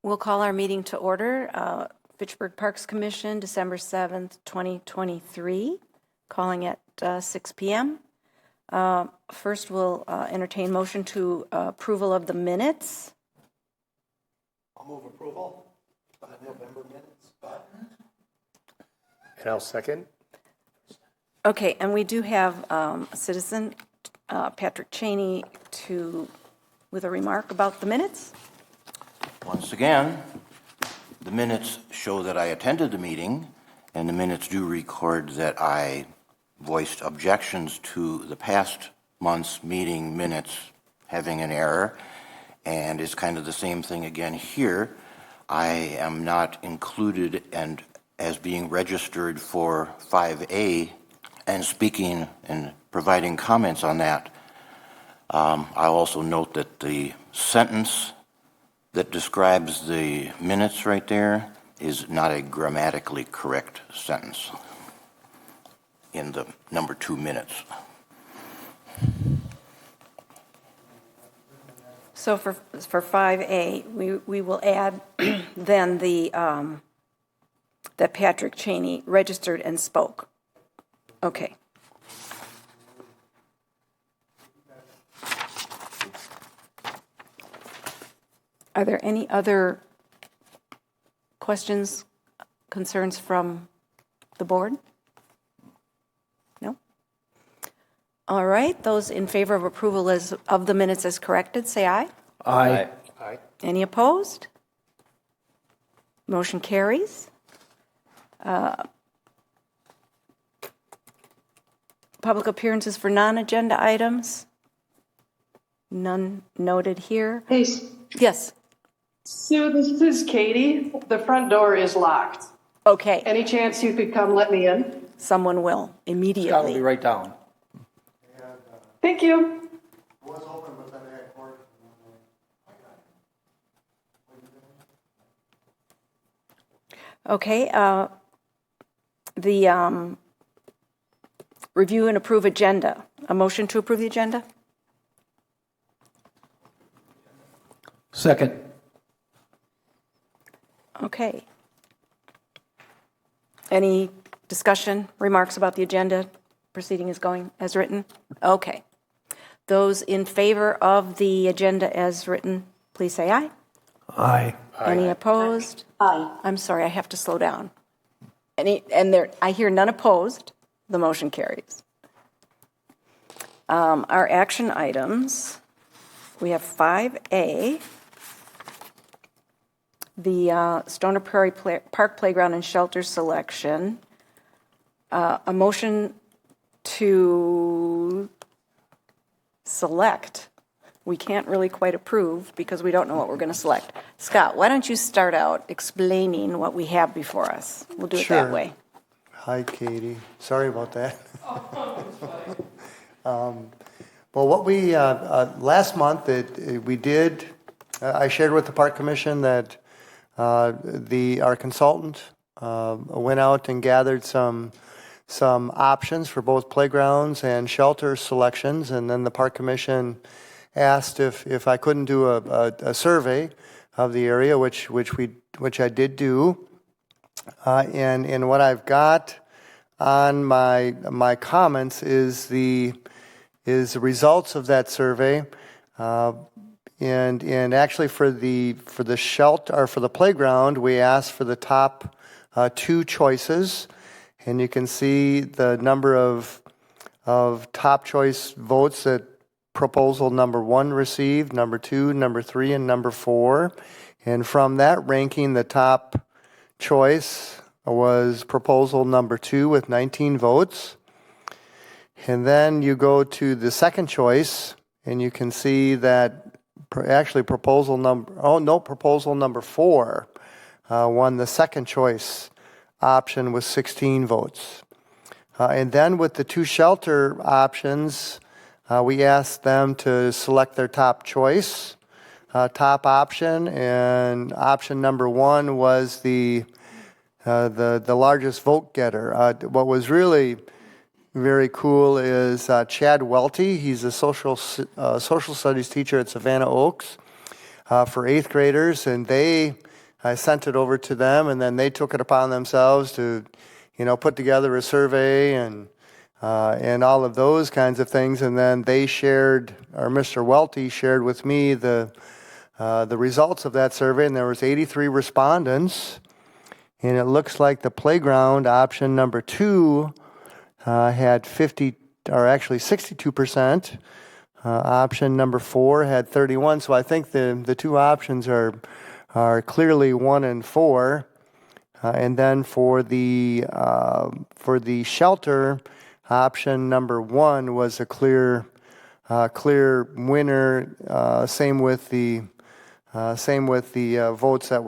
We'll call our meeting to order. Fitchburg Parks Commission, December 7th, 2023, calling at 6 p.m. First, we'll entertain motion to approval of the minutes. I'll move approval of the November minutes. And I'll second. Okay, and we do have a citizen, Patrick Cheney, with a remark about the minutes. Once again, the minutes show that I attended the meeting, and the minutes do record that I voiced objections to the past month's meeting minutes having an error, and it's kind of the same thing again here. I am not included and as being registered for 5A and speaking and providing comments on that. I also note that the sentence that describes the minutes right there is not a grammatically correct sentence in the number 2 minutes. So for 5A, we will add then that Patrick Cheney registered and spoke. Okay. Are there any other questions, concerns from the board? No? All right. Those in favor of approval of the minutes as corrected, say aye. Aye. Aye. Any opposed? Motion carries. Public appearances for non-agenda items? None noted here. Hey, Yes. Sue, this is Katie. The front door is locked. Okay. Any chance you could come let me in? Someone will Scott will be immediately. right down. Thank you. Was open, but then I had court. Okay. The review and approve agenda. A motion to approve the agenda? Second. Okay. Any discussion, remarks about the agenda? Proceeding is going as written? Okay. Those in favor of the agenda as written, please say aye. Aye. Any opposed? Aye. I'm sorry, I have to slow down. I hear none opposed. The motion carries. Our action items, we have 5A, the Stoner Prairie Park Playground and Shelter selection. A motion to select. We can't really quite approve because we don't know what we're going to select. Scott, why don't you start out explaining what we have before us? We'll do it that way. Hi, Katie. Sorry about that. Well, what we, last month, I shared with the Park Commission that our consultant went out and gathered some options for both playgrounds and shelter selections, and then the Park Commission asked if I couldn't do a survey of the area, which I did do, and what I've got on my comments is the results of that survey, and actually for the shelter or for the playground, we asked for the top 2 choices, and you can see the number of top choice votes that proposal number 1 received, number 2, number 3, and number 4. And from that ranking, the top choice was proposal number 2 with 19 votes. And then you go to the second choice, and you can see that actually proposal number 4 won the second choice option with 16 votes. And then with the 2 shelter options, we asked them to select their top choice, top option, and option number 1 was the largest vote getter. What was really very cool is Chad Welty. He's a social studies teacher at Savannah Oaks for 8th graders, and they I sent it over to them, and then they took it upon themselves to, put together a survey and all of those kinds of things. And then they shared, or Mr. Welty shared with me the results of that survey, and there was 83 respondents. And it looks like the playground option number 2 had 62%. Option number 4 had 31. So I think the two options are clearly 1 and 4. And then for the shelter, option number 1 was a clear winner. Same with the votes that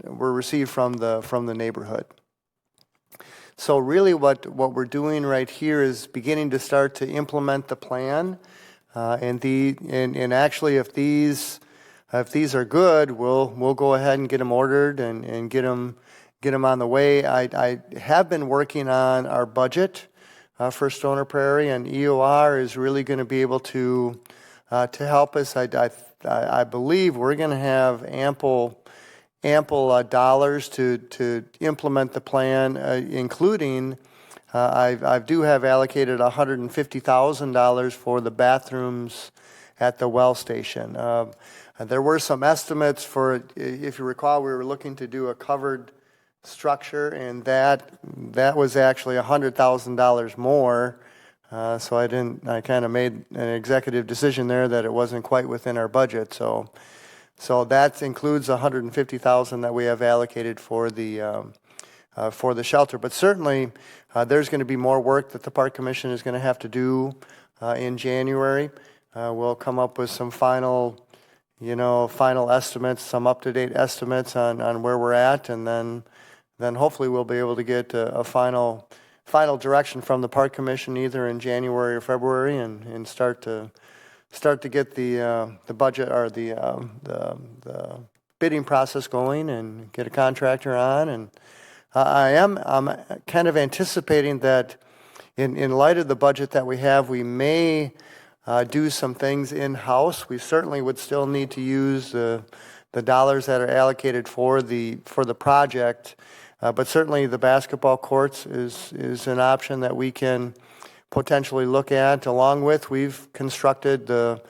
were received from the neighborhood. So really what we're doing right here is beginning to start to implement the plan. And actually if these are good, we'll go ahead and get them ordered and get them on the way. I have been working on our budget for Stoner Prairie, and EOR is really going to be able to help us. I believe we're going to have ample dollars to implement the plan, including I do have allocated $150,000 for the bathrooms at the well station. There were some estimates for, if you recall, we were looking to do a covered structure, and that was actually $100,000 more. So I kind of made an executive decision there that it wasn't quite within our budget. So that includes $150,000 that we have allocated for the shelter. But certainly, there's going to be more work that the Park Commission is going to have to do in January. We'll come up with some final estimates, some up-to-date estimates on where we're at, and then hopefully we'll be able to get a final direction from the Park Commission either in January or February, and start to get the budget or the bidding process going and get a contractor on. And I'm kind of anticipating that in light of the budget that we have, we may do some things in-house. We certainly would still need to use the dollars that are allocated for the project, but certainly the basketball courts is an option that we can potentially look at. Along with, we've constructed the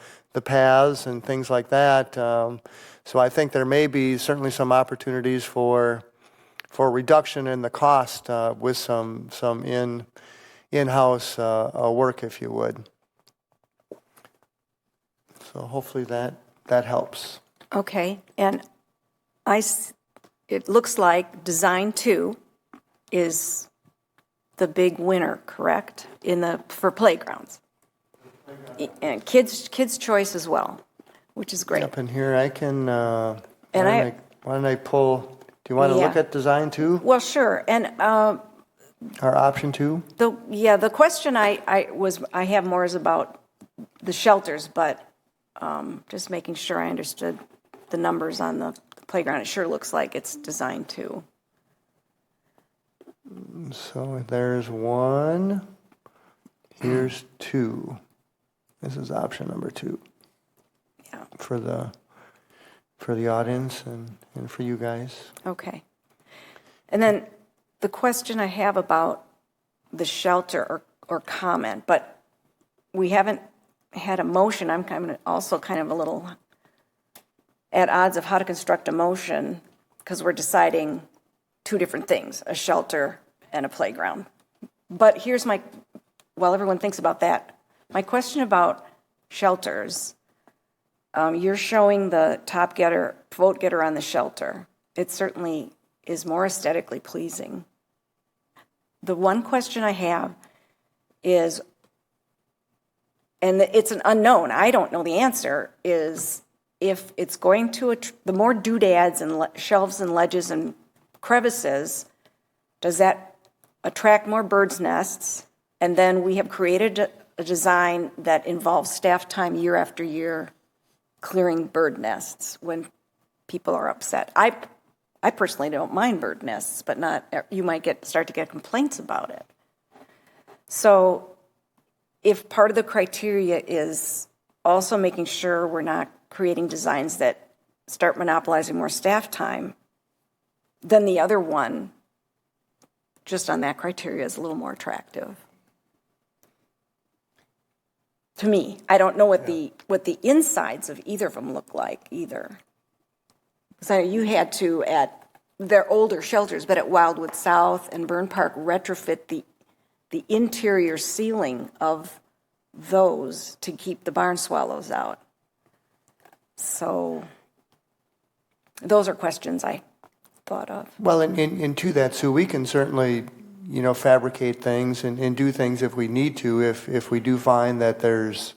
paths and things like that. So I think there may be certainly some opportunities for reduction in the cost with some in-house work, if you would. So hopefully that helps. Okay, and it looks like Design 2 is the big winner, correct? For playgrounds. And kids' choice as well, which is great. Up in here, I can. Why don't I pull? Do you want to look at Design 2? Well, sure. And our option 2. The question I have more is about the shelters, but just making sure I understood the numbers on the playground. It sure looks like it's Design 2. So there's 1. Here's 2. This is option number 2. Yeah. For the audience and for you guys. Okay. And then the question I have about the shelter or comment, but we haven't had a motion. I'm also kind of a little at odds of how to construct a motion because we're deciding two different things, a shelter and a playground. But here's while everyone thinks about that, my question about shelters. You're showing the vote getter on the shelter. It certainly is more aesthetically pleasing. The one question I have is, and it's an unknown, I don't know the answer, is if it's going to, the more doodads and shelves and ledges and crevices, does that attract more birds' nests? And then we have created a design that involves staff time year after year clearing bird nests when people are upset. I personally don't mind bird nests, but you might start to get complaints about it. So if part of the criteria is also making sure we're not creating designs that start monopolizing more staff time, then the other one, just on that criteria, is a little more attractive. To me, I don't know what the insides of either of them look like either. So you had to, at their older shelters, but at Wildwood South and Burn Park, retrofit the interior ceiling of those to keep the barn swallows out. So those are questions I thought of. Well, and to that, Sue, we can certainly, fabricate things and do things if we need to, if we do find that there's,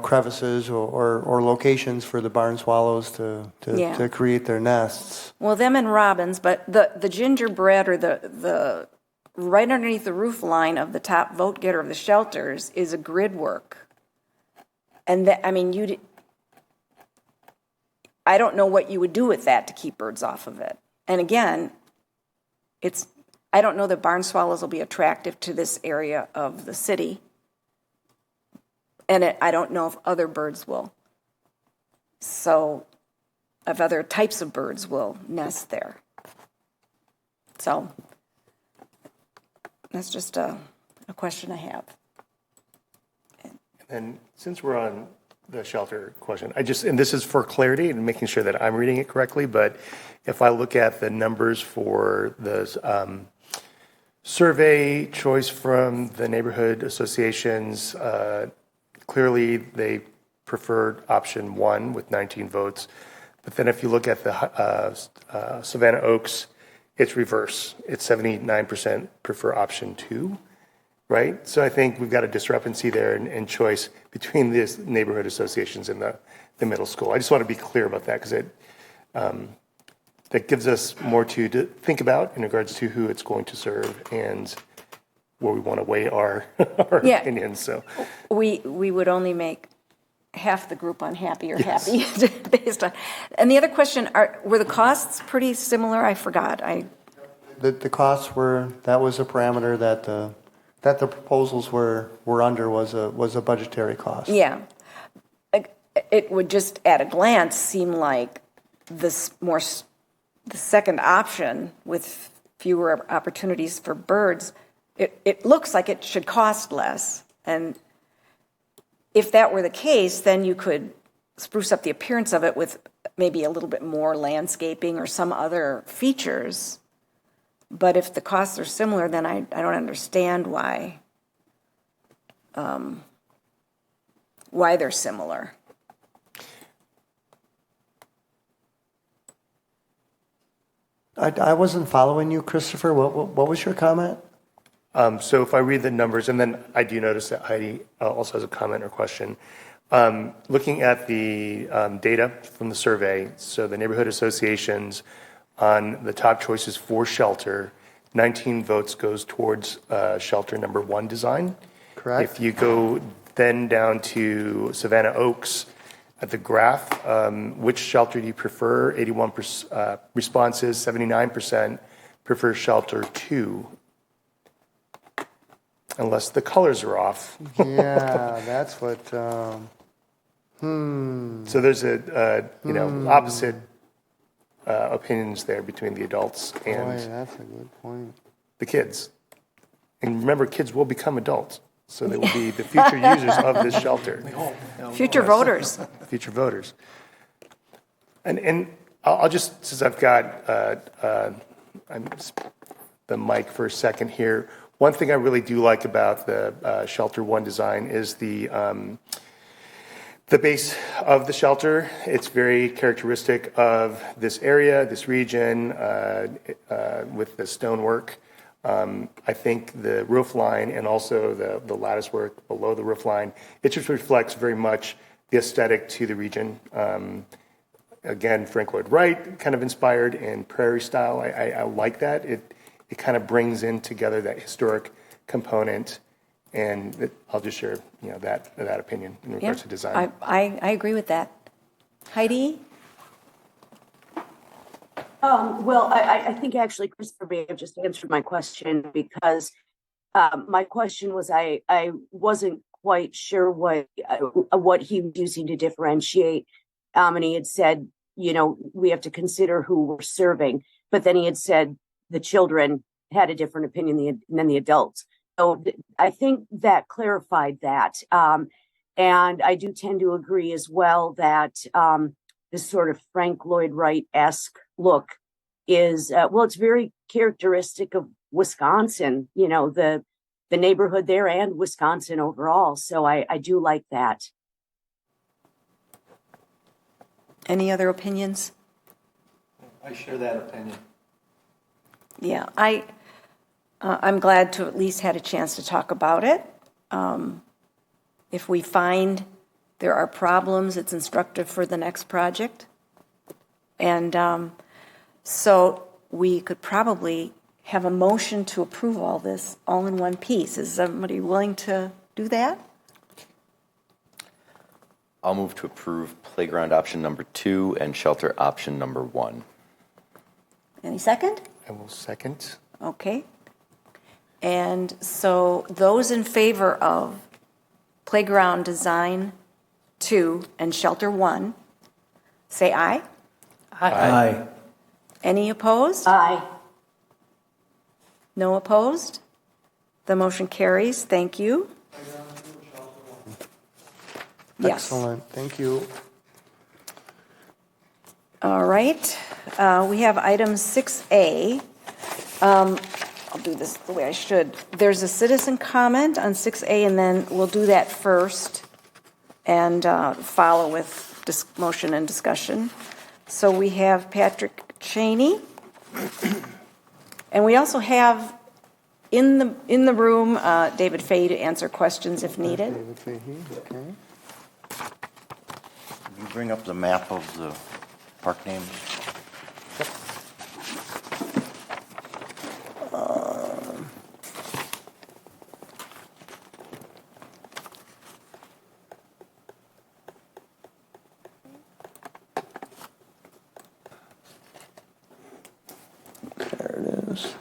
crevices or locations for the barn swallows to create their nests. Well, them and robins, but the gingerbread or the right underneath the roof line of the top vote getter of the shelters is a grid work. And I don't know what you would do with that to keep birds off of it. And again, I don't know that barn swallows will be attractive to this area of the city. And I don't know if other birds will. So, if other types of birds will nest there. So, that's just a question I have. And since we're on the shelter question, and this is for clarity and making sure that I'm reading it correctly, but if I look at the numbers for the survey choice from the neighborhood associations, clearly they preferred option 1 with 19 votes. But then if you look at the Savannah Oaks, it's reverse. It's 79% prefer option 2, right? So I think we've got a discrepancy there in choice between these neighborhood associations and the middle school. I just want to be clear about that because that gives us more to think about in regards to who it's going to serve and where we want to weigh our opinions. So we would only make half the group unhappy or happy based on. And the other question, were the costs pretty similar? I forgot. The costs that was a parameter that the proposals were under was a budgetary cost. Yeah. It would just at a glance seem like the second option with fewer opportunities for birds, it looks like it should cost less. And if that were the case, then you could spruce up the appearance of it with maybe a little bit more landscaping or some other features. But if the costs are similar, then I don't understand why they're similar. I wasn't following you, Christopher. What was your comment? So if I read the numbers, and then I do notice that Heidi also has a comment or question. Looking at the data from the survey, so the neighborhood associations on the top choices for shelter, 19 votes goes towards shelter number 1 design. Correct. If you go then down to Savannah Oaks, at the graph, which shelter do you prefer? 81% responses, 79% prefer shelter 2. Unless the colors are off. Yeah, that's what. So there's opposite opinions there between the adults and Boy, that's a good point. the kids. And remember, kids will become adults, so they will be the future users of this shelter. Future voters. Future voters. And I'll just, since I've got the mic for a second here, one thing I really do like about the shelter 1 design is the base of the shelter. It's very characteristic of this area, this region, with the stonework. I think the roof line and also the lattice work below the roof line, it just reflects very much the aesthetic to the region. Again, Frank Lloyd Wright kind of inspired in prairie style. I like that. It kind of brings in together that historic component, and I'll just share that opinion in regards to design. I agree with that. Heidi? Well, I think actually Christopher may have just answered my question because my question was I wasn't quite sure what he was using to differentiate. And he had said we have to consider who we're serving. But then he had said the children had a different opinion than the adults. So I think that clarified that. And I do tend to agree as well that this sort of Frank Lloyd Wright-esque look is, it's very characteristic of Wisconsin, the neighborhood there and Wisconsin overall. So I do like that. Any other opinions? I share that opinion. Yeah, I'm glad to at least had a chance to talk about it. If we find there are problems, it's instructive for the next project. And so we could probably have a motion to approve all this all in one piece. Is somebody willing to do that? I'll move to approve playground option number 2 and shelter option number 1. Any second? I will second. Okay. And so those in favor of playground design 2 and shelter 1, say aye. Aye. Any opposed? Aye. No opposed? The motion carries. Thank you. Yes. Excellent, thank you. All right. We have item 6A. I'll do this the way I should. There's a citizen comment on 6A, and then we'll do that first and follow with motion and discussion. So we have Patrick Cheney. And we also have in the room David Fahey to answer questions if needed. David Fahey, okay. Can you bring up the map of the park names? There it is.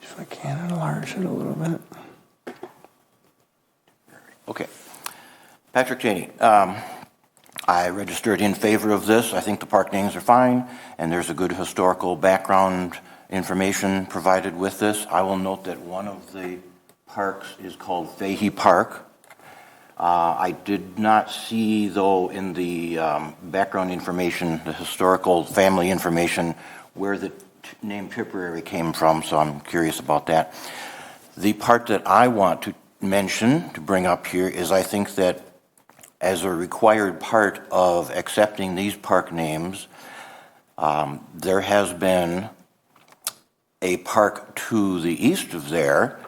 If I can enlarge it a little bit. Okay. Patrick Cheney, I registered in favor of this. I think the park names are fine, and there's a good historical background information provided with this. I will note that one of the parks is called Fahey Park. I did not see, though, in the background information, the historical family information, where the name Tipperary came from, so I'm curious about that. The part that I want to mention, to bring up here, is I think that as a required part of accepting these park names, there has been a park to the east of there,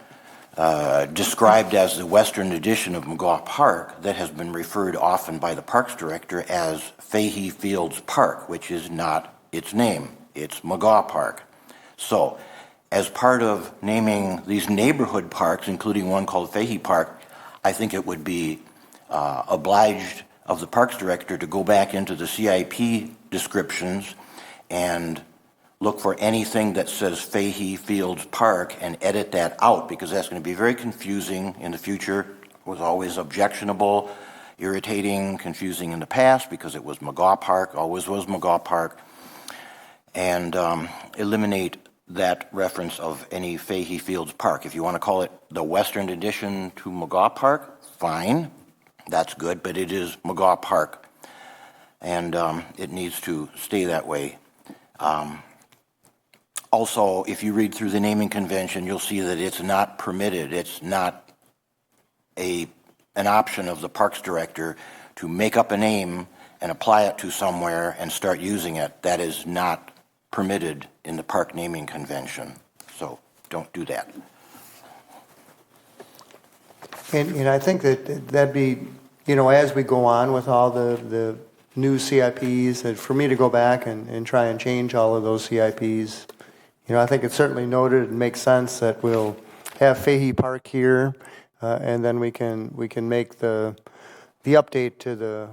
described as the western edition of McGaw Park, that has been referred often by the Parks Director as Fahey Fields Park, which is not its name. It's McGaw Park. So, as part of naming these neighborhood parks, including one called Fahey Park, I think it would be obliged of the Parks Director to go back into the CIP descriptions and look for anything that says Fahey Fields Park and edit that out, because that's going to be very confusing in the future. It was always objectionable, irritating, confusing in the past because it was McGaw Park, always was McGaw Park, and eliminate that reference of any Fahey Fields Park. If you want to call it the Western addition to McGaw Park, fine, that's good, but it is McGaw Park, and it needs to stay that way. Also, if you read through the naming convention, you'll see that it's not permitted. It's not an option of the Parks Director to make up a name and apply it to somewhere and start using it. That is not permitted in the park naming convention. So don't do that. And I think that'd be, as we go on with all the new CIPs, that for me to go back and try and change all of those CIPs, I think it's certainly noted and makes sense that we'll have Fahey Park here, and then we can make the update to the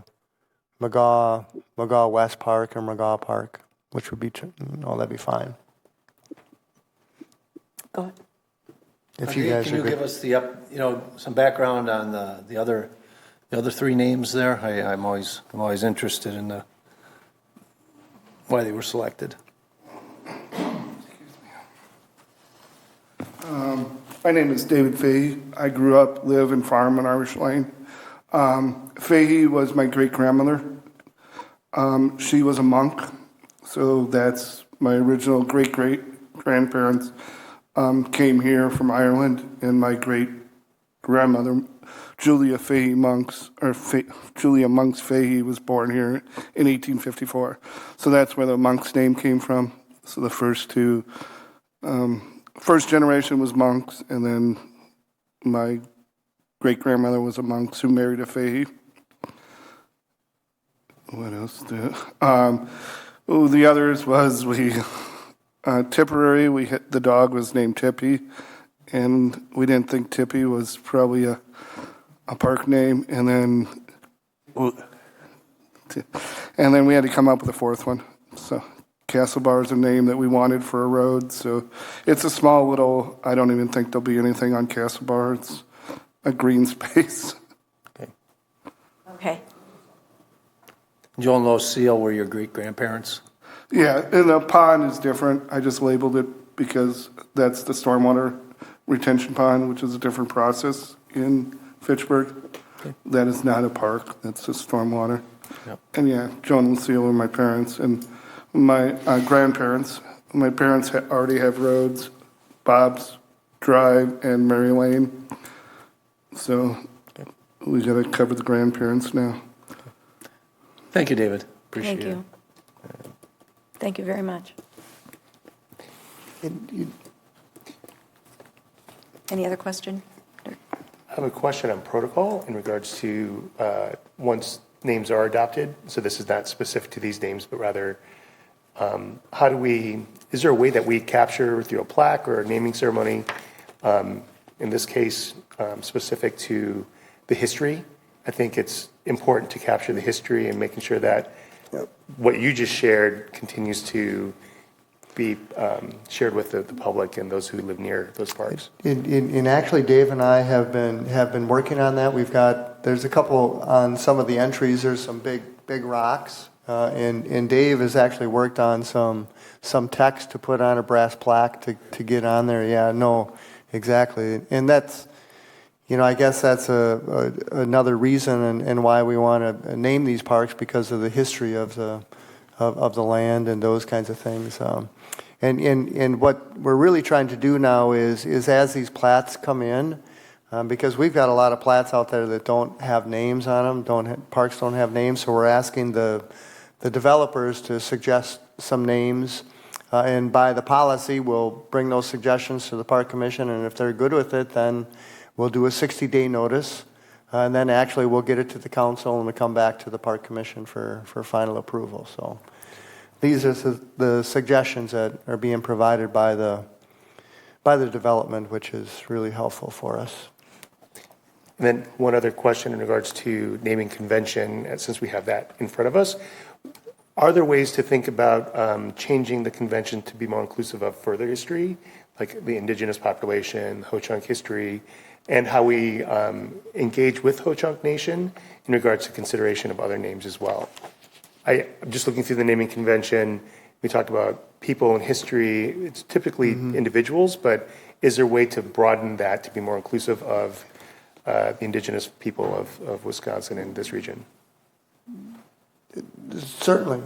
McGaw West Park or McGaw Park, which would be, that'd be fine. Go ahead. If you guys Can you agree. give us some background on the other three names there? I'm always interested in why they were selected. My name is David Fahey. I grew up, live, and farm in Irish Lane. Fahey was my great-grandmother. She was a monk, so that's my original great-great-grandparents came here from Ireland, and my great-grandmother, Julia Monks Fahey, was born here in 1854. So that's where the Monks name came from. So the first two, first generation was monks, and then my great-grandmother was a monk who married a Fahey. What else? The others was Tipperary. The dog was named Tippy, and we didn't think Tippy was probably a park name, and then we had to come up with a fourth one. So Castle Bar is a name that we wanted for a road. So it's a small little. I don't even think there'll be anything on Castle Bar. It's a green space. Okay. Joel and Lois Seal were your great-grandparents? Yeah, and the pond is different. I just labeled it because that's the stormwater retention pond, which is a different process in Fitchburg. Okay. That is not a park. That's just stormwater. Yep. And yeah, Joan and Lucille were my parents. And my grandparents, my parents already have roads, Bob's Drive and Mary Lane. So we got to cover the grandparents now. Thank you, David. Appreciate Thank you. Thank you very much. Any other question? I have a question on protocol in regards to once names are adopted. So this is not specific to these names, but rather is there a way that we capture through a plaque or a naming ceremony, in this case, specific to the history? I think it's important to capture the history and making sure that what you just shared continues to be shared with the public and those who live near those parks. And actually, Dave and I have been working on that. There's a couple on some of the entries. There's some big rocks, and Dave has actually worked on some text to put on a brass plaque to get on there. Yeah, no, exactly, and that's. I guess that's another reason and why we want to name these parks, because of the history of the land and those kinds of things. And what we're really trying to do now is as these plats come in, because we've got a lot of plats out there that don't have names on them, parks don't have names, so we're asking the developers to suggest some names. And by the policy, we'll bring those suggestions to the Park Commission, and if they're good with it, then we'll do a 60-day notice, and then actually we'll get it to the council and we'll come back to the Park Commission for final approval. So these are the suggestions that are being provided by the development, which is really helpful for us. And then one other question in regards to naming convention, since we have that in front of us. Are there ways to think about changing the convention to be more inclusive of further history, like the indigenous population, Ho-Chunk history, and how we engage with Ho-Chunk Nation in regards to consideration of other names as well? I'm just looking through the naming convention. We talked about people and history. It's typically individuals, but is there a way to broaden that to be more inclusive of the indigenous people of Wisconsin and this region? Certainly,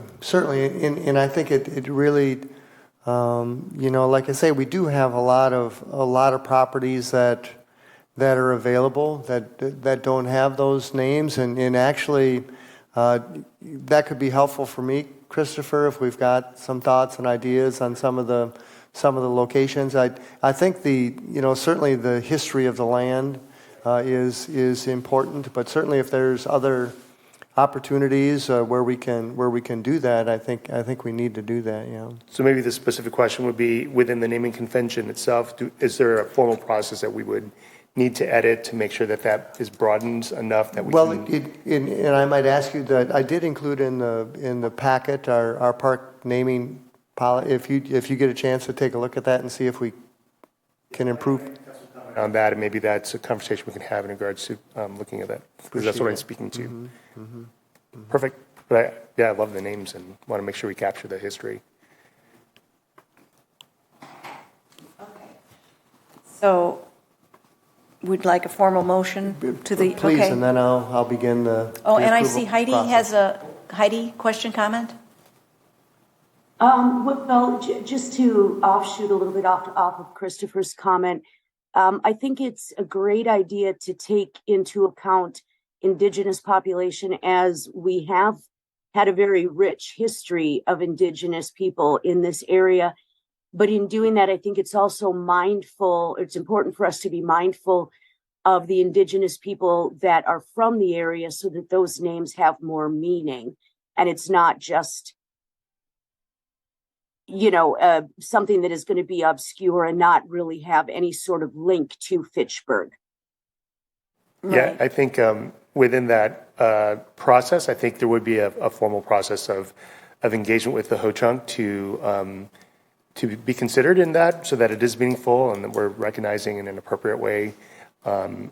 and I think it really, like I say, we do have a lot of properties that are available that don't have those names, and actually that could be helpful for me, Christopher, if we've got some thoughts and ideas on some of the locations. I think certainly the history of the land is important, but certainly if there's other opportunities where we can do that, I think we need to do that. Yeah. So maybe the specific question would be, within the naming convention itself, is there a formal process that we would need to edit to make sure that is broadened enough that we can... And I might ask you that I did include in the packet our park naming policy. If you get a chance to take a look at that and see if we can improve on that, and maybe that's a conversation we can have in regards to looking at that, because that's what I'm speaking to. Perfect. But I love the names and want to make sure we capture the history. So we'd like a formal motion to the, Please, okay. and then I'll begin the. Oh, the and I approval see Heidi process. has Heidi, question, comment? Just to offshoot a little bit off of Christopher's comment, I think it's a great idea to take into account Indigenous population, as we have had a very rich history of Indigenous people in this area. But in doing that, I think it's also it's important for us to be mindful of the Indigenous people that are from the area, so that those names have more meaning. And it's not just, something that is going to be obscure and not really have any sort of link to Fitchburg. Yeah, I think within that process, I think there would be a formal process of engagement with the Ho-Chunk to be considered in that, so that it is meaningful and that we're recognizing in an appropriate way. Good.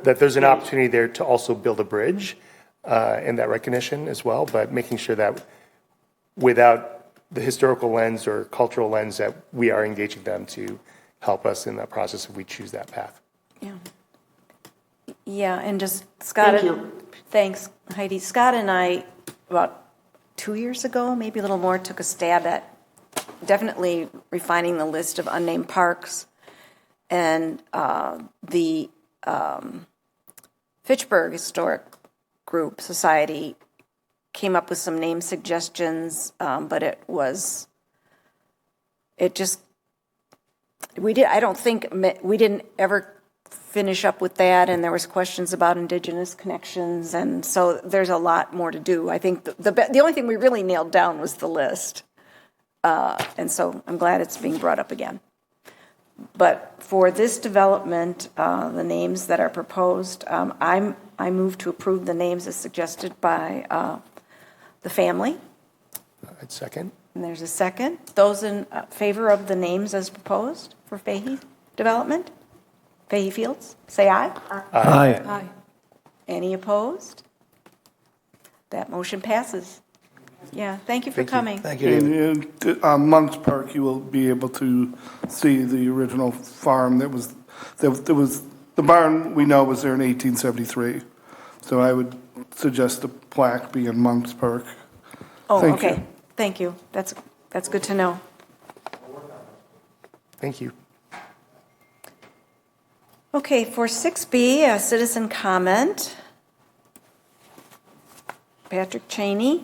That there's an opportunity there to also build a bridge in that recognition as well, but making sure that without the historical lens or cultural lens, that we are engaging them to help us in that process if we choose that path. Yeah. Yeah, and just Scott. Thank you. Thanks, Heidi. Scott and I, about 2 years ago, maybe a little more, took a stab at definitely refining the list of unnamed parks. And the Fitchburg Historic Group Society came up with some name suggestions, but we didn't ever finish up with that, and there was questions about Indigenous connections, and so there's a lot more to do. I think the only thing we really nailed down was the list, and so I'm glad it's being brought up again. But for this development, the names that are proposed, I move to approve the names as suggested by the family. I'd second. And there's a second. Those in favor of the names as proposed for Fahey development? Fahey Fields, say aye. Aye. Aye. Any opposed? That motion passes. Yeah, thank you for coming. Thank you, David. And Monk's Park, you will be able to see the original farm that was the barn we know was there in 1873. So I would suggest the plaque be in Monk's Park. Oh, Thank okay. you. Thank you. That's good to know. Thank you. Okay, for 6B, a citizen comment. Patrick Cheney,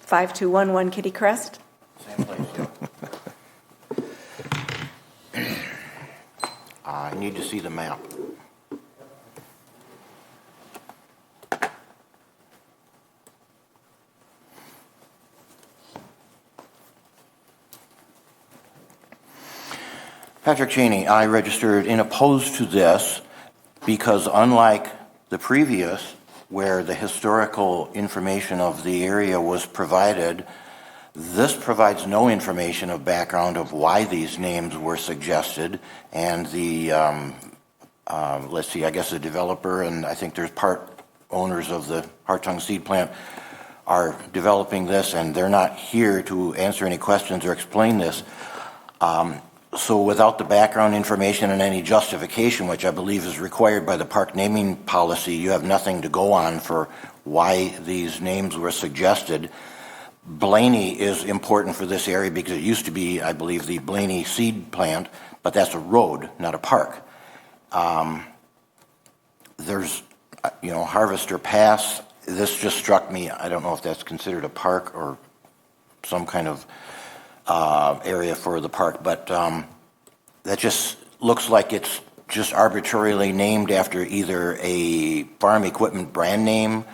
5211 Kitty Crest. Same place, yeah. I need to see the map. Patrick Cheney, I registered in opposed to this because unlike the previous, where the historical information of the area was provided, this provides no information of background of why these names were suggested, and the, let's see, I guess the developer, and I think there's part owners of the Hartung seed plant are developing this, and they're not here to answer any questions or explain this. So without the background information and any justification, which I believe is required by the park naming policy, you have nothing to go on for why these names were suggested. Blaney is important for this area because it used to be, I believe, the Blaney seed plant, but that's a road, not a park. There's, Harvester Pass. This just struck me. I don't know if that's considered a park or some kind of area for the park, but that just looks like it's just arbitrarily named after either a farm equipment brand name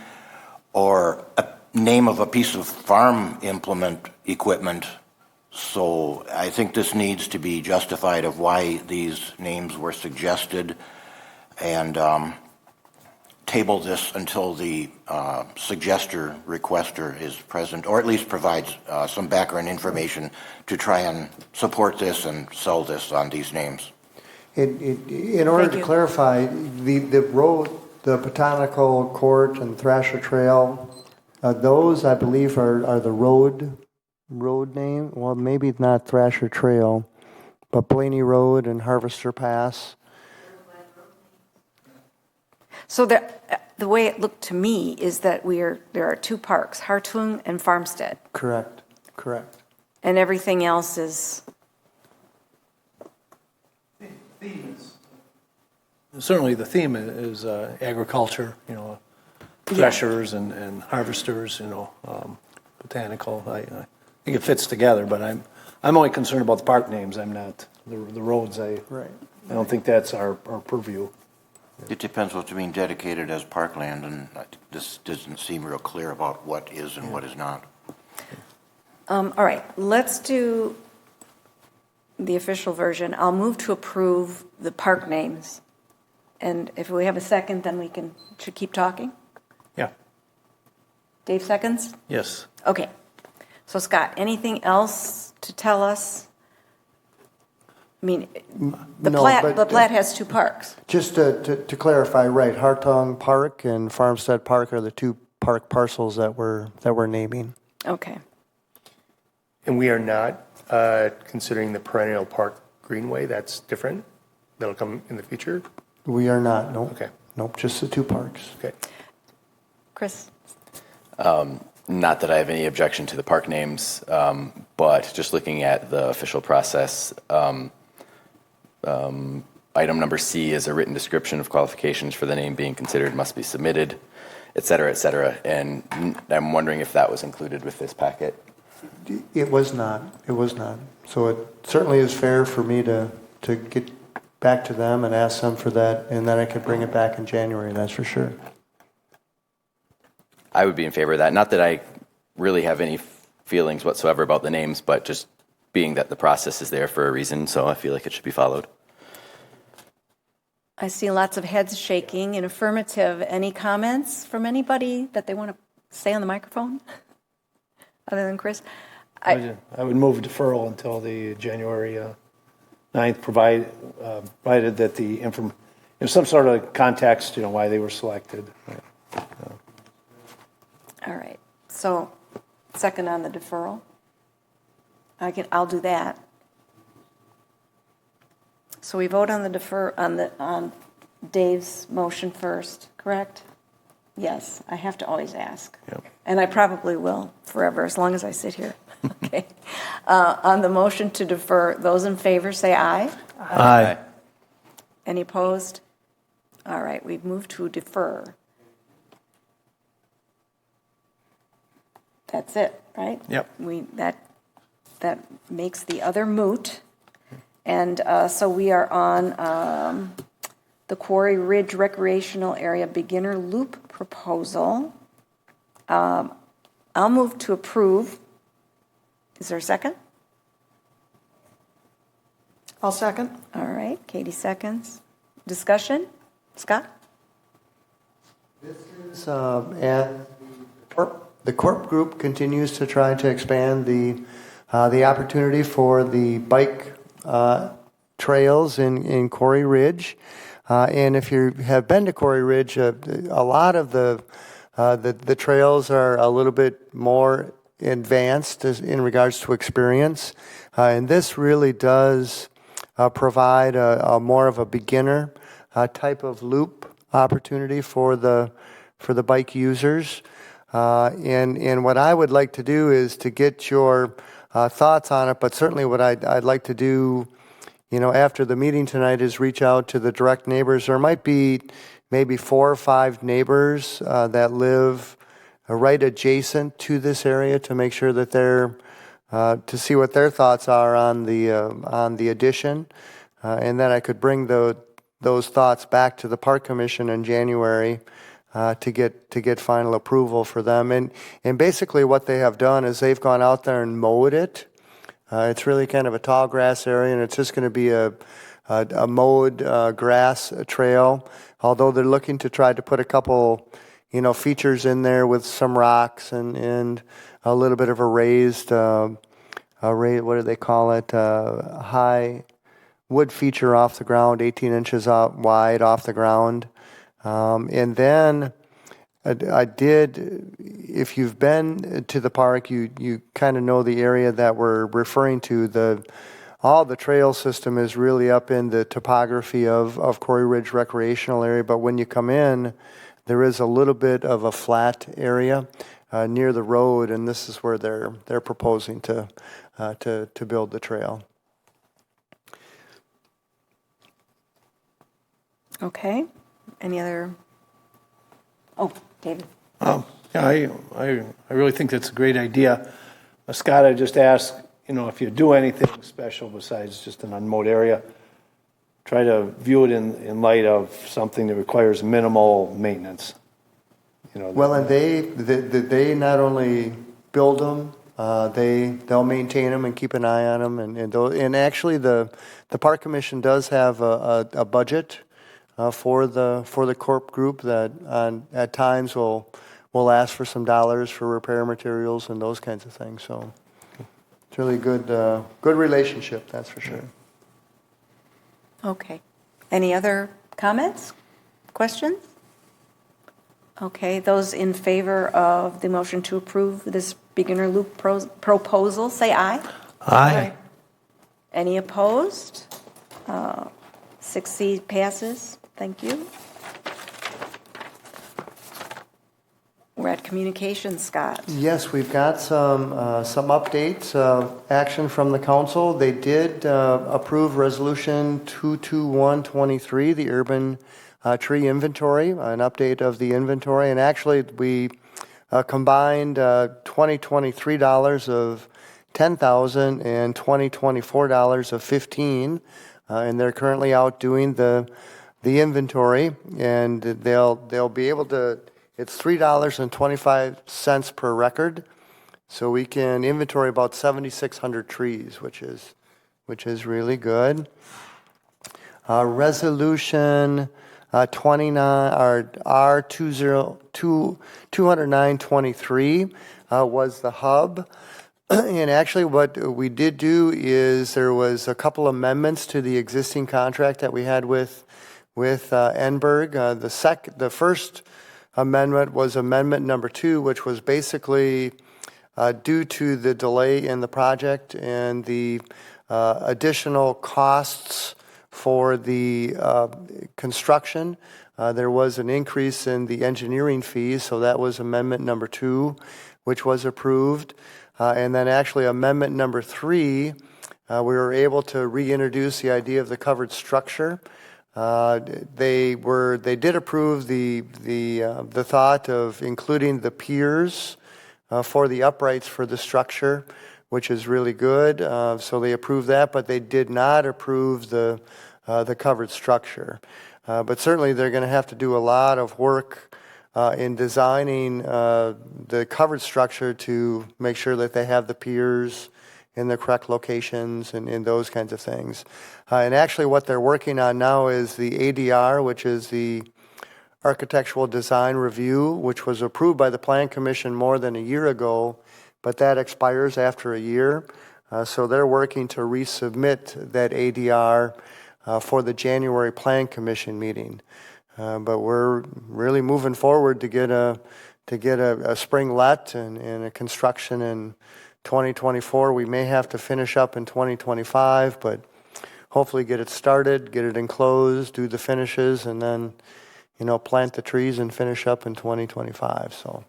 or a name of a piece of farm implement equipment. So I think this needs to be justified of why these names were suggested, and table this until the suggester requester is present, or at least provides some background information to try and support this and sell this on these names. In order Thank to you. clarify, the road, the Botanical Court and Thrasher Trail, those I believe are the road name. Well, maybe not Thrasher Trail, but Blaney Road and Harvester Pass. So the way it looked to me is that there are two parks, Hartung and Farmstead, Correct. and everything else is, Certainly, the theme is agriculture, threshers and harvesters, botanical. I think it fits together, but I'm only concerned about the park names. I'm not the roads. Right. I don't think that's our purview. It depends what's being dedicated as parkland, and this doesn't seem real clear about what is and what is not. all right, let's do the official version. I'll move to approve the park names. And if we have a second, then we should keep talking. Yeah. Dave seconds? Yes. Okay. So Scott, anything else to tell us? I mean, the No, Platte has two parks. Just to clarify, right, Hartung Park and Farmstead Park are the two park parcels that we're naming. Okay. And we are not considering the perennial park greenway. That's different. That'll come in the future. We are not, nope. Okay. Nope, just the two parks. Okay. Chris? Not that I have any objection to the park names, but just looking at the official process, item number C is a written description of qualifications for the name being considered must be submitted, et cetera, et cetera. And I'm wondering if that was included with this packet. It was not. So it certainly is fair for me to get back to them and ask them for that, and then I could bring it back in January, that's for sure. I would be in favor of that. Not that I really have any feelings whatsoever about the names, but just being that the process is there for a reason, so I feel like it should be followed. I see lots of heads shaking in affirmative. Any comments from anybody that they want to say on the microphone? Other than Chris? I would move deferral until the January 9th, provided that some sort of context, why they were selected. All right. So, second on the deferral. I'll do that. So we vote on the on Dave's motion first, correct? Yes, I have to always ask. Yep. And I probably will forever, as long as I sit here. Okay. On the motion to defer, those in favor say aye. Aye. Any opposed? All right, we've moved to defer. That's it, right? Yep. That makes the other moot. And so we are on the Quarry Ridge Recreational Area Beginner Loop proposal. I'll move to approve. Is there a second? I'll second. All right, Katie seconds. Discussion? Scott? This is, and the Corp group continues to try to expand the opportunity for the bike trails in Quarry Ridge. And if you have been to Quarry Ridge, a lot of the trails are a little bit more advanced in regards to experience. And this really does provide a more of a beginner type of loop opportunity for the bike users. And what I would like to do is to get your thoughts on it, but certainly what I'd like to do, after the meeting tonight is reach out to the direct neighbors. There might be maybe 4 or 5 neighbors that live right adjacent to this area to make sure that they're to see what their thoughts are on the addition, and then I could bring those thoughts back to the Park Commission in January to get final approval for them. And basically what they have done is they've gone out there and mowed it. It's really kind of a tall grass area, and it's just going to be a mowed grass trail. Although they're looking to try to put a couple, features in there with some rocks and a little bit of a raised, what do they call it? High wood feature off the ground, 18 inches out wide off the ground. And then I did, if you've been to the park, you kind of know the area that we're referring to. All the trail system is really up in the topography of Quarry Ridge Recreational Area, but when you come in, there is a little bit of a flat area near the road, and this is where they're proposing to build the trail. Okay. Any other? Oh, David. Yeah, I really think that's a great idea. Scott, I just asked, if you do anything special besides just an unmowed area, try to view it in light of something that requires minimal maintenance. Well, and they not only build them, they'll maintain them and keep an eye on them, and actually the park commission does have a budget for the corp group that at times will ask for some dollars for repair materials and those kinds of things. So it's really good relationship, that's for sure. Okay. Any other comments, questions? Okay, those in favor of the motion to approve this beginner loop proposal, say aye. Aye. Any opposed? 6C passes. Thank you. We're at communications, Scott. Yes, we've got some updates, action from the council. They did approve Resolution 22123, the urban tree inventory, an update of the inventory. And actually, we combined $2023 of $10,000 and $2024 of $15,000, and they're currently out doing the inventory, and they'll be able to. It's $3.25 per record, so we can inventory about 7,600 trees, which is really good. Resolution 29 or R20923 was the hub. And actually what we did do is there was a couple amendments to the existing contract that we had with Enberg. The first amendment was amendment number 2, which was basically due to the delay in the project and the additional costs for the construction. There was an increase in the engineering fees, so that was amendment number 2, which was approved. And then actually amendment number 3, we were able to reintroduce the idea of the covered structure. They did approve the thought of including the piers for the uprights for the structure, which is really good. So they approved that, but they did not approve the covered structure. But certainly they're going to have to do a lot of work in designing the covered structure to make sure that they have the piers in the correct locations and those kinds of things. And actually what they're working on now is the ADR, which is the Architectural Design Review, which was approved by the Plan Commission more than a year ago, but that expires after a year. So they're working to resubmit that ADR for the January Plan Commission meeting. But we're really moving forward to get a spring let and a construction in 2024. We may have to finish up in 2025, but hopefully get it started, get it enclosed, do the finishes, and then, plant the trees and finish up in 2025. So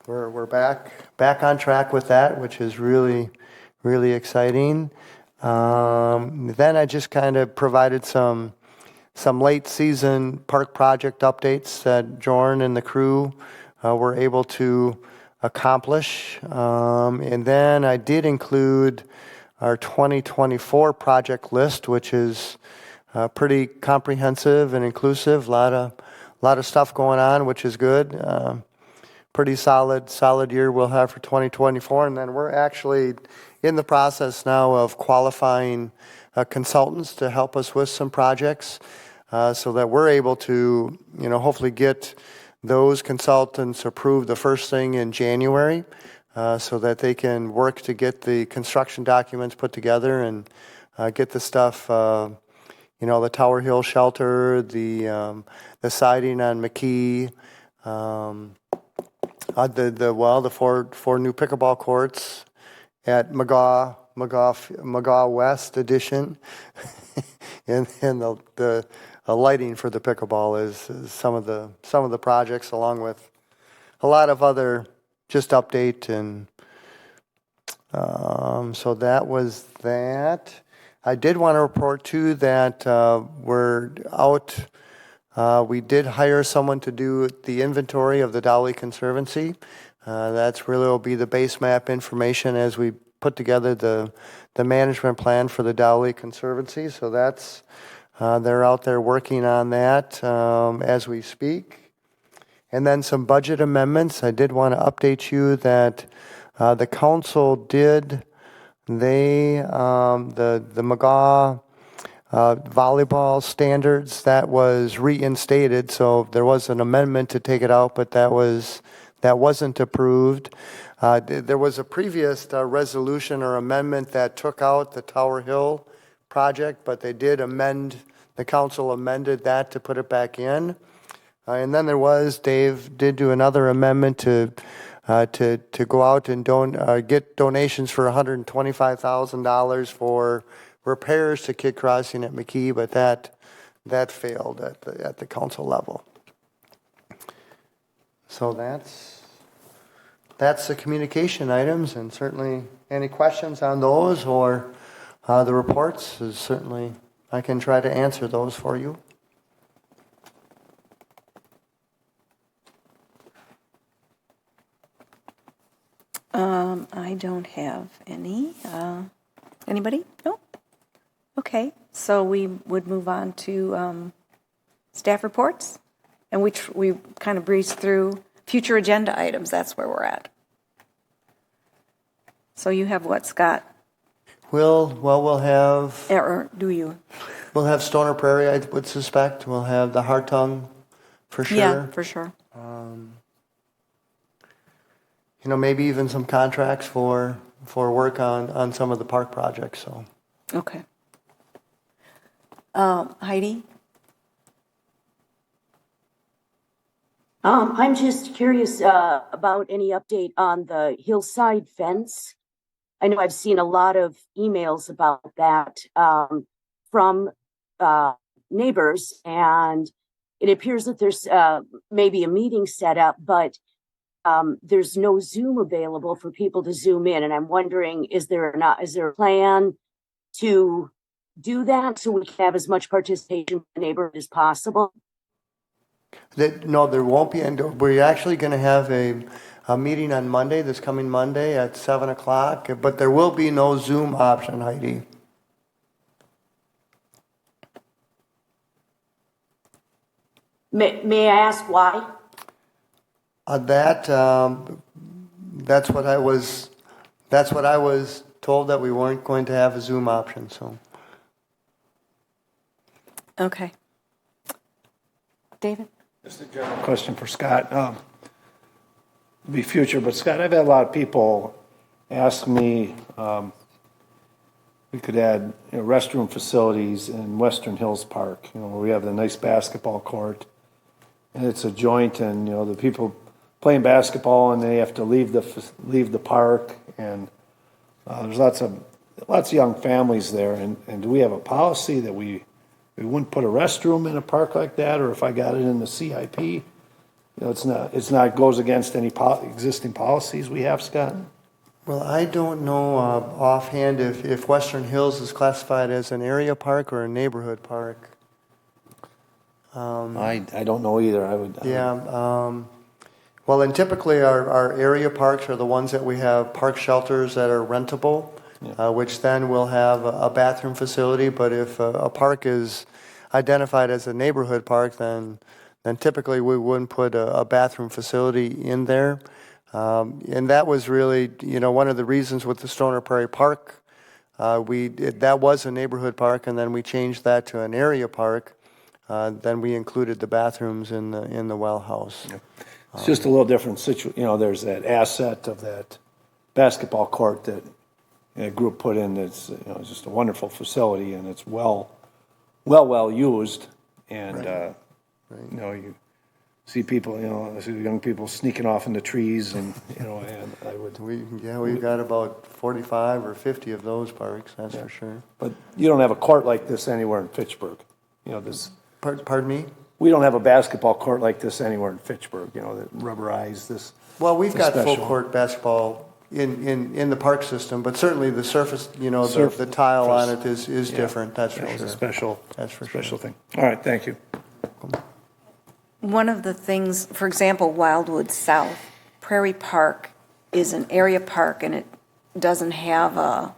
we're back on track with that, which is really, really exciting. Then I just kind of provided some late season park project updates that Jorn and the crew were able to accomplish. And then I did include our 2024 project list, which is pretty comprehensive and inclusive. A lot of stuff going on, which is good. Pretty solid year we'll have for 2024. And then we're actually in the process now of qualifying consultants to help us with some projects so that we're able to, hopefully get those consultants approved the first thing in January so that they can work to get the construction documents put together and get the stuff, the Tower Hill shelter, the siding on McKee, the four new pickleball courts at McGaw West Edition, and the lighting for the pickleball is some of the projects, along with a lot of other just update. And so that was that. I did want to report too that we're out. We did hire someone to do the inventory of the Dowley Conservancy. That's really will be the base map information as we put together the management plan for the Dowley Conservancy. So that's they're out there working on that as we speak. And then some budget amendments. I did want to update you that the council did the McGaw volleyball standards, that was reinstated. So there was an amendment to take it out, but that wasn't approved. There was a previous resolution or amendment that took out the Tower Hill project, but they did amend, the council amended that to put it back in. And then Dave did do another amendment to go out and get donations for $125,000 for repairs to Kid Crossing at McKee, but that failed at the council level. So that's the communication items, and certainly any questions on those or the reports is certainly I can try to answer those for you. I don't have any. Anybody? No? Okay, so we would move on to staff reports, and we kind of breezed through future agenda items. That's where we're at. So you have what, Scott? We'll have Or do you? We'll have Stoner Prairie, I would suspect. We'll have the Hartung for sure. Yeah, for sure. Maybe even some contracts for work on some of the park projects. So. Okay. Heidi? I'm just curious about any update on the hillside fence. I know I've seen a lot of emails about that from neighbors, and it appears that there's maybe a meeting set up, but there's no Zoom available for people to Zoom in. And I'm wondering, is there a plan to do that so we can have as much participation from the neighborhood as possible? No, there won't be. And we're actually going to have a meeting on Monday, this coming Monday at 7 o'clock, but there will be no Zoom option, Heidi. May I ask why? That's what I was told, that we weren't going to have a Zoom option. So. Okay. David? Just a general question for Scott. Be future, but Scott, I've had a lot of people ask me we could add restroom facilities in Western Hills Park, where we have the nice basketball court, and it's a joint, and the people playing basketball and they have to leave the park, and there's lots of young families there, and do we have a policy that we wouldn't put a restroom in a park like that, or if I got it in the CIP, it's not goes against any existing policies we have, Scott? Well, I don't know offhand if Western Hills is classified as an area park or a neighborhood park. I don't know either. Well, and typically our area parks are the ones that we have park shelters that are rentable, which then will have a bathroom facility. But if a park is identified as a neighborhood park, then typically we wouldn't put a bathroom facility in there. And that was really, one of the reasons with the Stoner Prairie Park. That was a neighborhood park, and then we changed that to an area park. Then we included the bathrooms in the well house. Yeah. It's just a little different situation. There's that asset of that basketball court that a group put in. It's it's just a wonderful facility, and it's well well used, and you know, you see people, you know, I see young people sneaking off in the trees, and you know, and I would. We've got about 45 or 50 of those parks, that's for sure. But you don't have a court like this anywhere in Fitchburg. You know, this. Pardon me? We don't have a basketball court like this anywhere in Fitchburg. You know, that rubberized this. Well, we've got full special. court basketball in the park system, but certainly the surface, you know, the Surface. tile on it is Yeah. different, that's for That was sure. a special. That's for special sure. thing. All right, thank you. One of the things, for example, Wildwood South, Prairie Park is an area park and it doesn't have a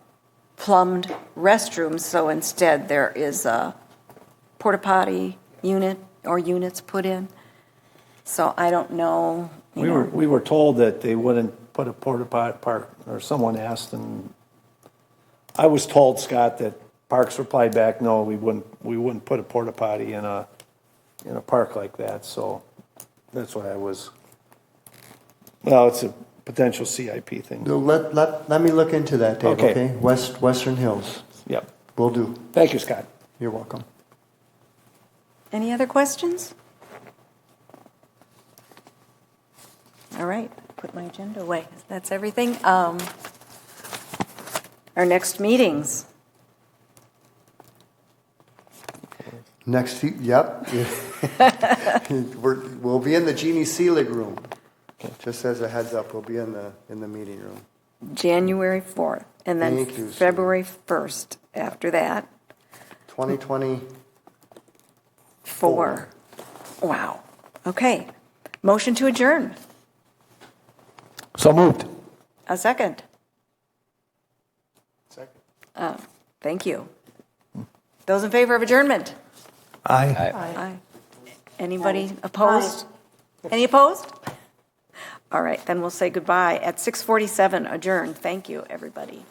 plumbed restroom, so instead there is a porta potty unit or units put in. So I don't know. We were told that they wouldn't put a porta potty park, or someone asked, and I was told, Scott, that Parks replied back, no, we wouldn't put a porta potty in a park like that. So that's why I was. Well, it's a potential CIP thing. Let me look into that, Dave, Okay. okay? Western Hills, Yep. will do. Thank you, Scott. You're welcome. Any other questions? All right, put my agenda away. That's everything. Our next meetings. Next, yep. We'll be in the Jeannie Seelig room. Just as a heads up, we'll be in the meeting room. January 4th, and then Thank you, Sue. February 1st after that. 2024. Wow. Okay. Motion to adjourn. So moved. A second. Second. Thank you. Those in favor of adjournment? Aye. Aye. Anybody opposed? Any opposed? All right, then we'll say goodbye at 6:47, adjourned. Thank you, everybody.